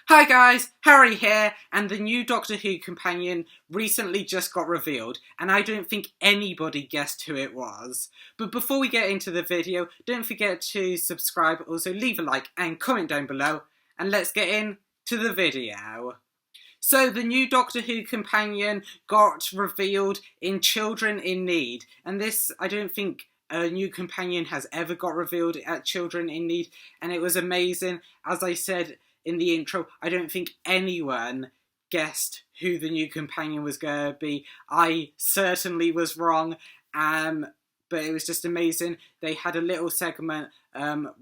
Hi guys, Harry here, and the new Doctor Who companion recently just got revealed, and I don't think anybody guessed who it was. But before we get into the video, don't forget to subscribe, also leave a like and comment down below, and let's get into the video. So the new Doctor Who companion got revealed in Children in Need, and this, I don't think a new companion has ever got revealed at Children in Need, and it was amazing. As I said in the intro, I don't think anyone guessed who the new companion was going to be. I certainly was wrong, but it was just amazing. They had a little segment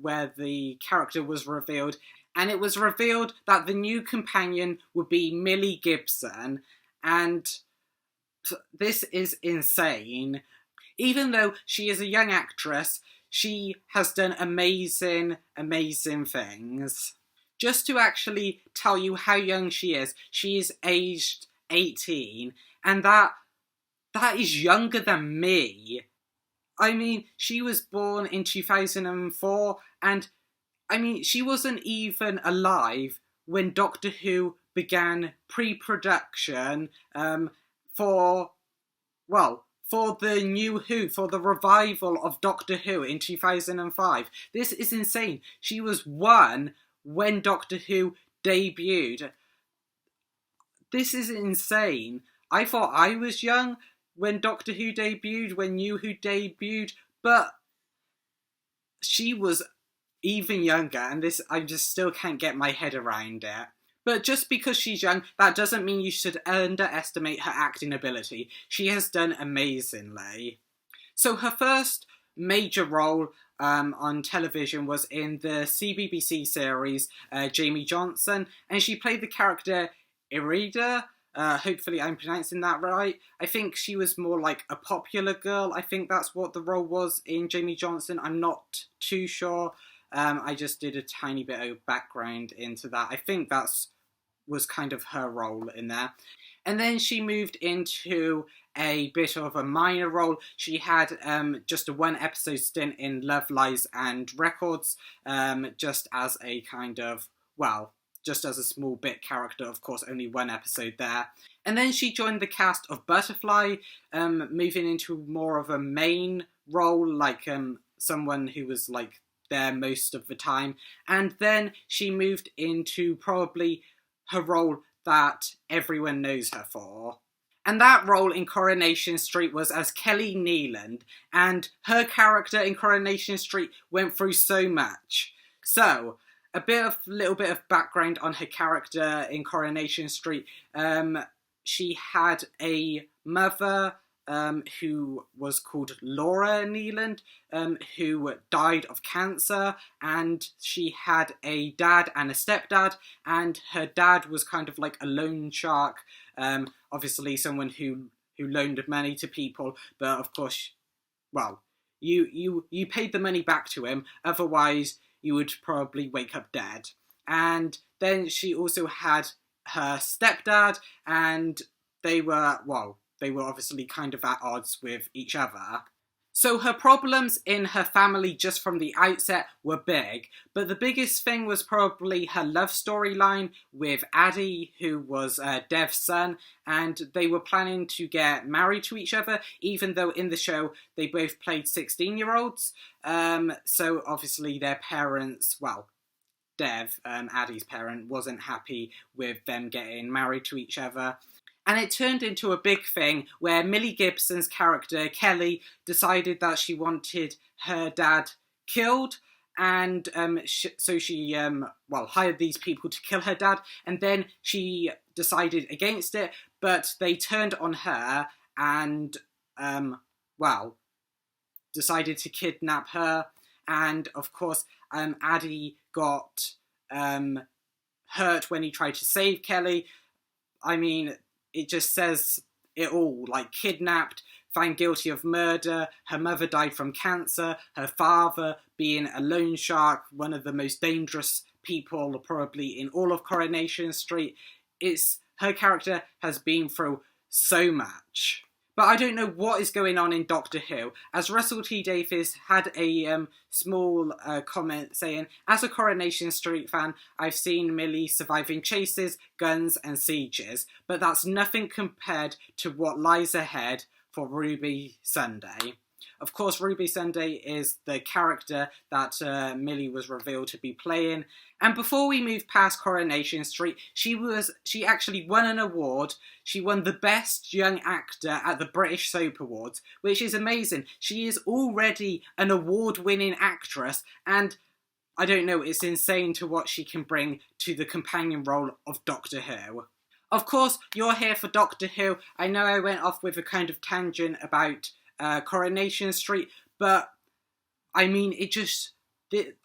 where the character was revealed, and it was revealed that the new companion would be Millie Gibson, and this is insane. Even though she is a young actress, she has done amazing things. Just to actually tell you how young she is aged 18, and that is younger than me. I mean, she was born in 2004, and I mean, she wasn't even alive when Doctor Who began pre-production for the new Who, for the revival of Doctor Who in 2005. This is insane. She was one when Doctor Who debuted. This is insane. I thought I was young when Doctor Who debuted, when New Who debuted, but she was even younger, and this, I just still can't get my head around it. But just because she's young, that doesn't mean you should underestimate her acting ability. She has done amazingly. So her first major role on television was in the CBBC series Jamie Johnson, and she played the character Irida. Hopefully I'm pronouncing that right. I think she was more like a popular girl. I think that's what the role was in Jamie Johnson. I'm not too sure. I just did a tiny bit of background into that. I think that's was kind of her role in there. And then she moved into a bit of a minor role. She had just a one episode stint in Love, Lies and Records, just as a kind of, just as a small bit character, of course, only one episode there. And then she joined the cast of Butterfly, moving into more of a main role, like someone who was like there most of the time. And then she moved into probably her role that everyone knows her for. And that role in Coronation Street was as Kelly Neeland, and her character in Coronation Street went through so much. So, little bit of background on her character in Coronation Street. She had a mother who was called Laura Neeland, who died of cancer, and she had a dad and a stepdad, and her dad was kind of like a loan shark, obviously someone who loaned money to people, but of course, you paid the money back to him, otherwise you would probably wake up dead. And then she also had her stepdad, and they were obviously kind of at odds with each other. So her problems in her family just from the outset were big, but the biggest thing was probably her love storyline with Addy, who was Dev's son, and they were planning to get married to each other, even though in the show they both played 16-year-olds. So obviously their parents, Dev, Addy's parent, wasn't happy with them getting married to each other. And it turned into a big thing where Millie Gibson's character, Kelly, decided that she wanted her dad killed. And so she hired these people to kill her dad. And then she decided against it. But they turned on her and, decided to kidnap her. And, of course, Addy got hurt when he tried to save Kelly. I mean, it just says it all, like kidnapped, found guilty of murder, her mother died from cancer, her father being a loan shark, one of the most dangerous people probably in all of Coronation Street. Her character has been through so much. But I don't know what is going on in Doctor Who, as Russell T Davies had a small comment saying, as a Coronation Street fan, I've seen Millie surviving chases, guns and sieges, but that's nothing compared to what lies ahead for Ruby Sunday. Of course, Ruby Sunday is the character that Millie was revealed to be playing. And before we move past Coronation Street, she actually won an award. She won the Best Young Actor at the British Soap Awards, which is amazing. She is already an award-winning actress, and I don't know, it's insane to what she can bring to the companion role of Doctor Who. Of course, you're here for Doctor Who. I know I went off with a kind of tangent about Coronation Street, but I mean,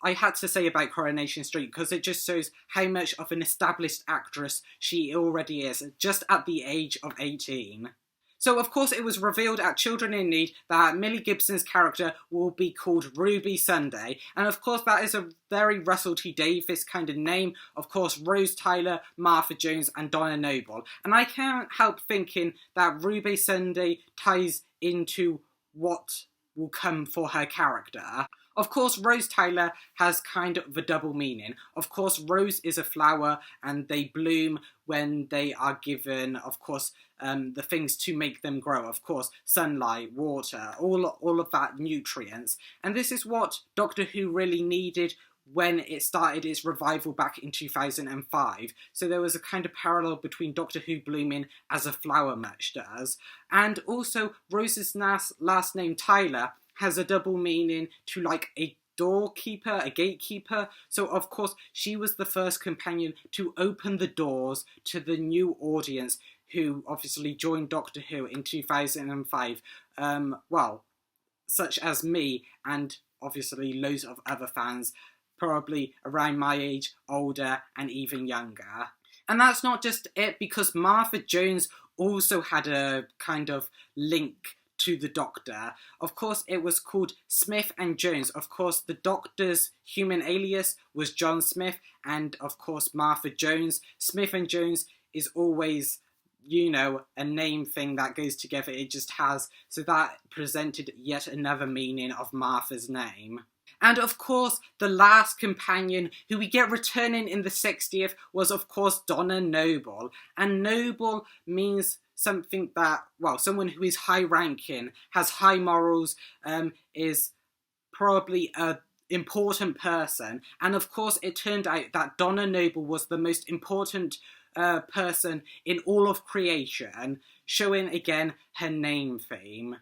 I had to say about Coronation Street because it just shows how much of an established actress she already is, just at the age of 18. So of course it was revealed at Children in Need that Millie Gibson's character will be called Ruby Sunday, and of course that is a very Russell T Davies kind of name. Of course, Rose Tyler, Martha Jones and Donna Noble, and I can't help thinking that Ruby Sunday ties into what will come for her character. Of course, Rose Tyler has kind of a double meaning. Of course, rose is a flower and they bloom when they are given, of course, the things to make them grow. Of course, sunlight, water, all of that nutrients. And this is what Doctor Who really needed when it started its revival back in 2005. So there was a kind of parallel between Doctor Who blooming as a flower much does. And also, Rose's last name, Tyler, has a double meaning to like a doorkeeper, a gatekeeper. So of course, she was the first companion to open the doors to the new audience who obviously joined Doctor Who in 2005. Such as me and obviously loads of other fans, probably around my age, older and even younger. And that's not just it, because Martha Jones also had a kind of link to the Doctor. Of course, it was called Smith and Jones. Of course, the Doctor's human alias was John Smith, and of course, Martha Jones. Smith and Jones is always, you know, a name thing that goes together. It just has. So that presented yet another meaning of Martha's name. And of course, the last companion who we get returning in the 60th was, of course, Donna Noble. And Noble means something that, well, someone who is high-ranking, has high morals, is probably a important person. And of course, it turned out that Donna Noble was the most important person in all of creation, showing again her name theme.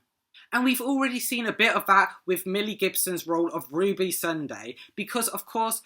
And we've already seen a bit of that with Millie Gibson's role of Ruby Sunday, because of course,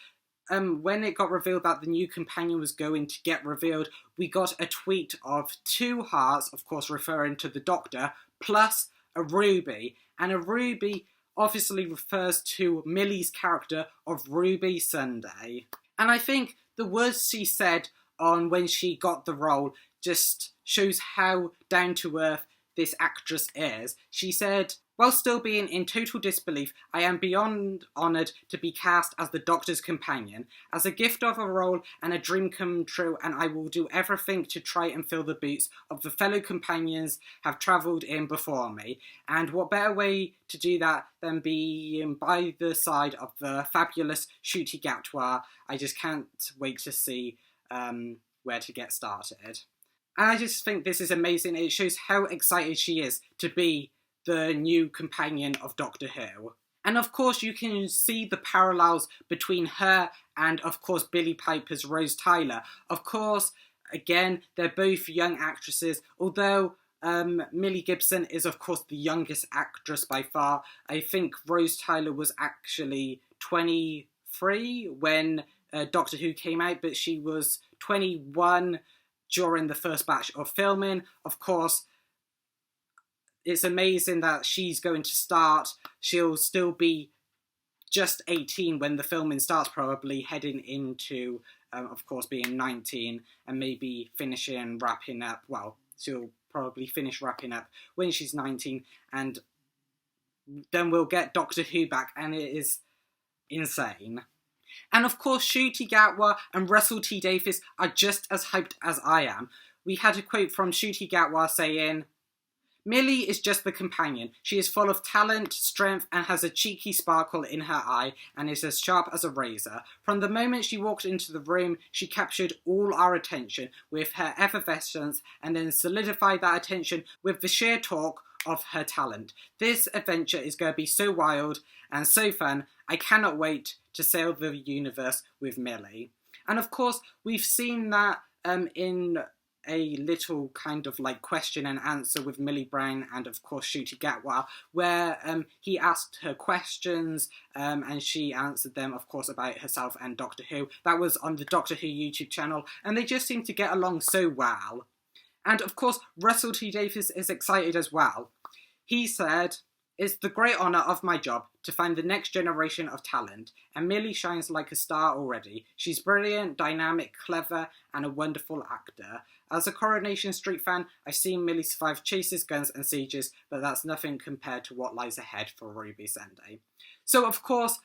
when it got revealed that the new companion was going to get revealed, we got a tweet of 2 hearts, of course referring to the Doctor, plus a ruby. And a ruby obviously refers to Millie's character of Ruby Sunday. And I think the words she said on when she got the role just shows how down to earth this actress is. She said, "While still being in total disbelief, I am beyond honoured to be cast as the Doctor's companion, as a gift of a role and a dream come true, and I will do everything to try and fill the boots of the fellow companions have travelled in before me. And what better way to do that than being by the side of the fabulous Ncuti Gatwa. I just can't wait to see where to get started." And I just think this is amazing. It shows how excited she is to be the new companion of Doctor Who. And of course, you can see the parallels between her and, of course, Billie Piper's Rose Tyler. Of course, again, they're both young actresses, although Millie Gibson is, of course, the youngest actress by far. I think Rose Tyler was actually 23 when Doctor Who came out, but she was 21 during the first batch of filming. Of course, it's amazing that she's going to start. She'll still be just 18 when the filming starts, probably heading into, of course, being 19 and maybe finishing and wrapping up. Well, she'll probably finish wrapping up when she's 19, and then we'll get Doctor Who back, and it is insane. And of course, Ncuti Gatwa and Russell T Davies are just as hyped as I am. We had a quote from Ncuti Gatwa saying, Millie is just the companion. She is full of talent, strength, and has a cheeky sparkle in her eye and is as sharp as a razor. From the moment she walked into the room, she captured all our attention with her effervescence and then solidified that attention with the sheer talk of her talent. This adventure is going to be so wild and so fun. I cannot wait to sail the universe with Millie. And of course, we've seen that in a little kind of like question and answer with Millie Brown and of course Ncuti Gatwa, where he asked her questions and she answered them, of course, about herself and Doctor Who. That was on the Doctor Who YouTube channel, and they just seem to get along so well. And of course, Russell T Davies is excited as well. He said, "It's the great honour of my job to find the next generation of talent, and Millie shines like a star already. She's brilliant, dynamic, clever, and a wonderful actor. As a Coronation Street fan, I've seen Millie survive chases, guns, and sieges, but that's nothing compared to what lies ahead for Ruby Sunday." So, of course,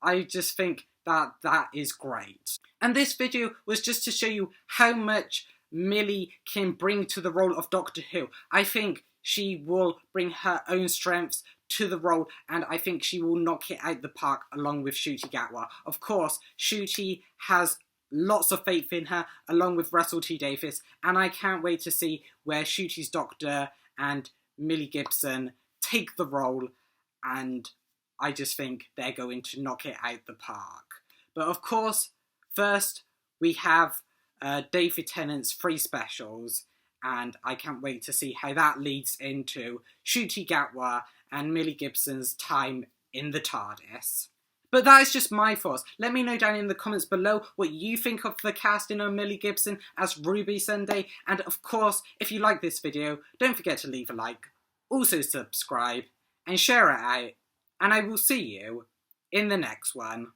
I just think that that is great. And this video was just to show you how much Millie can bring to the role of Doctor Who. I think she will bring her own strengths to the role, and I think she will knock it out the park along with Ncuti Gatwa. Of course, Ncuti has lots of faith in her, along with Russell T Davies, and I can't wait to see where Ncuti's Doctor and Millie Gibson take the role, and I just think they're going to knock it out the park. But of course, first we have David Tennant's 3 specials, and I can't wait to see how that leads into Ncuti Gatwa and Millie Gibson's time in the TARDIS. But that is just my thoughts. Let me know down in the comments below what you think of the casting of Millie Gibson as Ruby Sunday. And of course, if you like this video, don't forget to leave a like, also subscribe, and share it out. And I will see you in the next one.